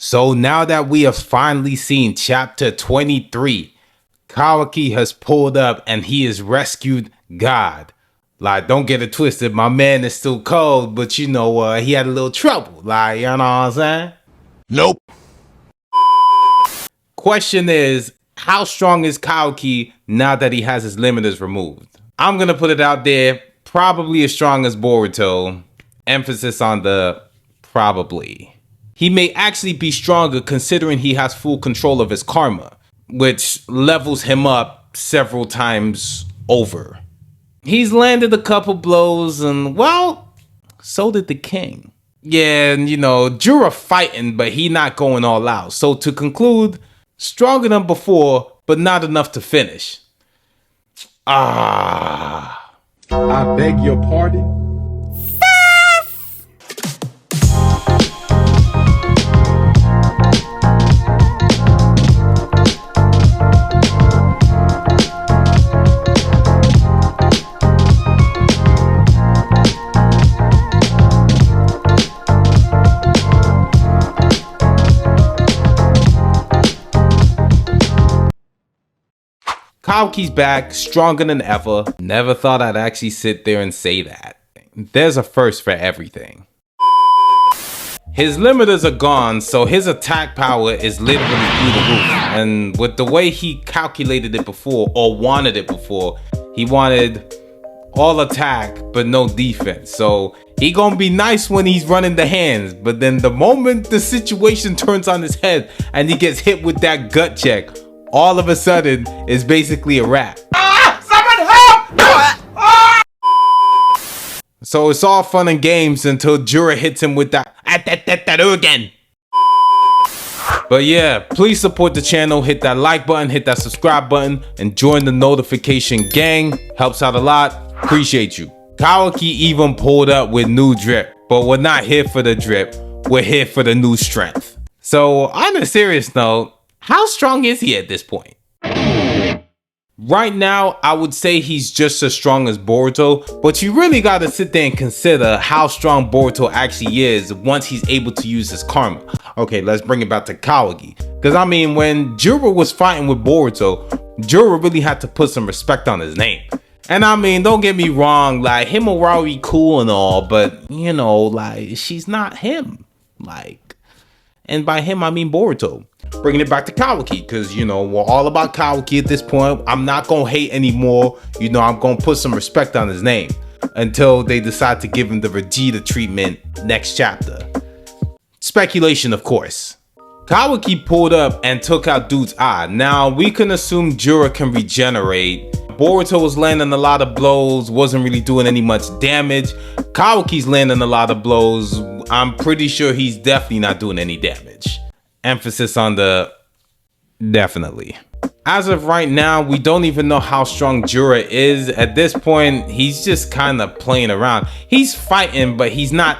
So now that we have finally seen chapter 23, Kawaki has pulled up and he has rescued God. Like, don't get it twisted, my man is still cold, but you know, he had a little trouble. Like, you know what I'm saying? Nope. Question is, how strong is Kawaki now that he has his limiters removed? I'm gonna put it out there, probably as strong as Boruto. Emphasis on the probably. He may actually be stronger considering he has full control of his karma, which levels him up several times over. He's landed a couple blows and, well, so did the king. Yeah, and you know, Jura fighting, but he not going all out. So to conclude, stronger than before, but not enough to finish. I beg your pardon? Kawaki's back, stronger than ever. Never thought I'd actually sit there and say that. There's a first for everything. His limiters are gone, so his attack power is literally through the roof. And with the way he calculated it before, or wanted it before, he wanted all attack but no defense. So he gonna be nice when he's running the hands, but then the moment the situation turns on his head and he gets hit with that gut check, all of a sudden it's basically a wrap. Someone help! So it's all fun and games until Jura hits him with that again. But yeah, please support the channel, hit that like button, hit that subscribe button, and join the notification gang. Helps out a lot. Appreciate you. Kawaki even pulled up with new drip, but we're not here for the drip. We're here for the new strength. So on a serious note, how strong is he at this point? Right now, I would say he's just as strong as Boruto, but you really gotta sit there and consider how strong Boruto actually is once he's able to use his karma. Okay, let's bring it back to Kawaki. Because I mean, when Jura was fighting with Boruto, Jura really had to put some respect on his name. And I mean, don't get me wrong, like, Himawari cool and all, but, you know, like, she's not him. Like, and by him, I mean Boruto. Bringing it back to Kawaki, because, you know, we're all about Kawaki at this point. I'm not going to hate anymore. You know, I'm going to put some respect on his name until they decide to give him the Vegeta treatment next chapter. Speculation, of course. Kawaki pulled up and took out dude's eye. Now, we can assume Jura can regenerate. Boruto was landing a lot of blows, wasn't really doing any much damage. Kawaki's landing a lot of blows. I'm pretty sure he's definitely not doing any damage. Emphasis on the definitely. As of right now, we don't even know how strong Jura is. At this point, he's just kind of playing around. He's fighting, but he's not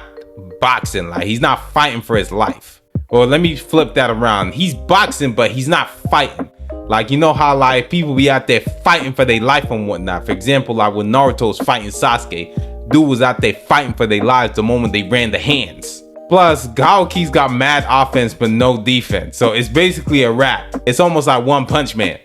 boxing. Like, he's not fighting for his life. Or let me flip that around. He's boxing, but he's not fighting. Like, you know how, like, people be out there fighting for their life and whatnot. For example, like when Naruto was fighting Sasuke, dude was out there fighting for their lives the moment they ran the hands. Plus, Kawaki's got mad offense but no defense. So it's basically a wrap. It's almost like One Punch Man.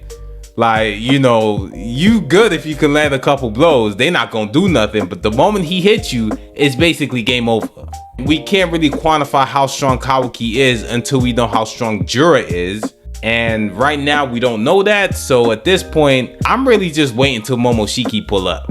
Like, you know, you good if you can land a couple blows. They not gonna do nothing. But the moment he hits you, it's basically game over. We can't really quantify how strong Kawaki is until we know how strong Jura is. And right now, we don't know that. So at this point, I'm really just waiting till Momoshiki pull up.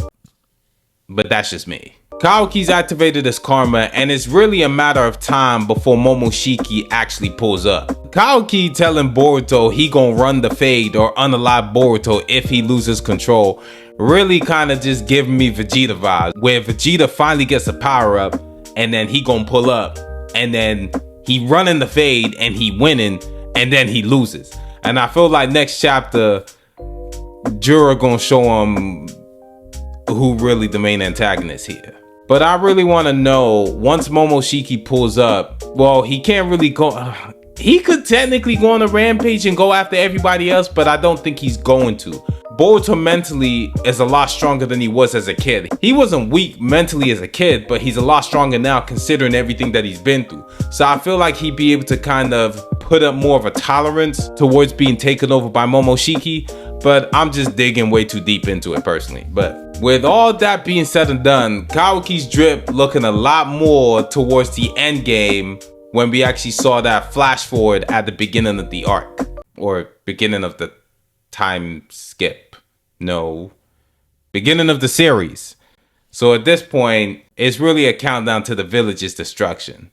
But that's just me. Kawaki's activated his karma, and it's really a matter of time before Momoshiki actually pulls up. Kawaki telling Boruto he gonna run the fade or unalive Boruto if he loses control really kind of just giving me Vegeta vibes, where Vegeta finally gets a power up and then he gonna pull up and then he running the fade and he winning and then he loses. And I feel like next chapter Jura gonna show him who really the main antagonist here. But I really want to know, once Momoshiki pulls up, well, he can't really go. He could technically go on a rampage and go after everybody else, but I don't think he's going to. Boruto mentally is a lot stronger than he was as a kid. He wasn't weak mentally as a kid, but he's a lot stronger now considering everything that he's been through. So I feel like he'd be able to kind of put up more of a tolerance towards being taken over by Momoshiki, but I'm just digging way too deep into it personally. But with all that being said and done, Kawaki's drip looking a lot more towards the end game when we actually saw that flash forward at the beginning of the arc, or beginning of the time skip. No, beginning of the series. So at this point, it's really a countdown to the village's destruction.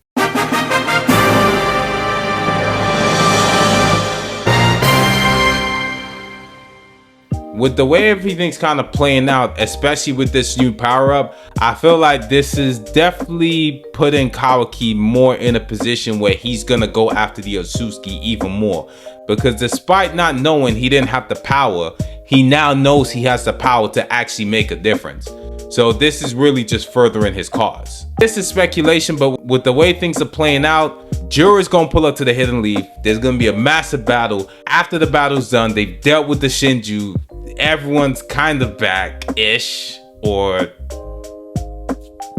With the way everything's kind of playing out, especially with this new power-up, I feel like this is definitely putting Kawaki more in a position where he's gonna go after the Otsutsuki even more. Because despite not knowing he didn't have the power, he now knows he has the power to actually make a difference. So this is really just furthering his cause. This is speculation, but with the way things are playing out, Jura's gonna pull up to the Hidden Leaf. There's gonna be a massive battle. After the battle's done, they've dealt with the Shinju. Everyone's kind of back-ish, or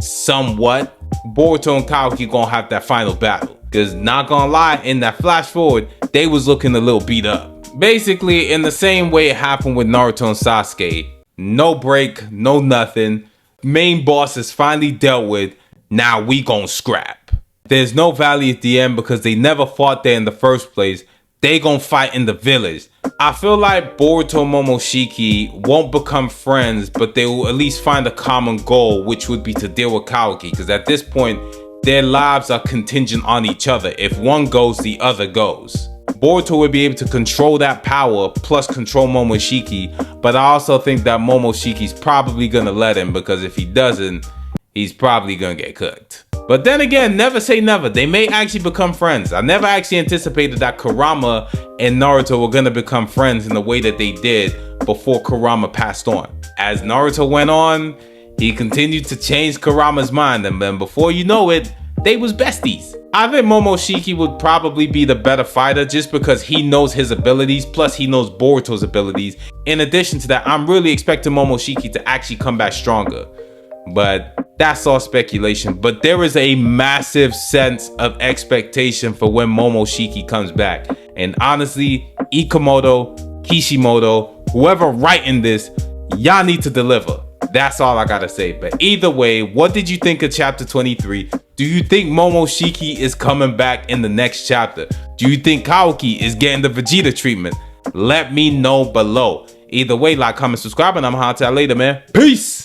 somewhat. Boruto and Kawaki gonna have that final battle. Cause not gonna lie, in that flash forward, they was looking a little beat up. Basically, in the same way it happened with Naruto and Sasuke. No break, no nothing. Main boss is finally dealt with. Now we gon' scrap. There's no valley at the end because they never fought there in the first place. They gon' fight in the village. I feel like Boruto and Momoshiki won't become friends, but they will at least find a common goal, which would be to deal with Kawaki. Because at this point, their lives are contingent on each other. If one goes, the other goes. Boruto would be able to control that power, plus control Momoshiki, but I also think that Momoshiki's probably gonna let him, because if he doesn't, he's probably gonna get cooked. But then again, never say never. They may actually become friends. I never actually anticipated that Kurama and Naruto were gonna become friends in the way that they did before Kurama passed on. As Naruto went on, he continued to change Kurama's mind, and then before you know it, they was besties. I think Momoshiki would probably be the better fighter just because he knows his abilities, plus he knows Boruto's abilities. In addition to that, I'm really expecting Momoshiki to actually come back stronger. But that's all speculation. But there is a massive sense of expectation for when Momoshiki comes back. And honestly, Ikamoto, Kishimoto, whoever writing this, y'all need to deliver. That's all I gotta say. But either way, what did you think of chapter 23? Do you think Momoshiki is coming back in the next chapter? Do you think Kawaki is getting the Vegeta treatment? Let me know below. Either way, like, comment, subscribe, and I'm gonna holler at y'all later, man. Peace!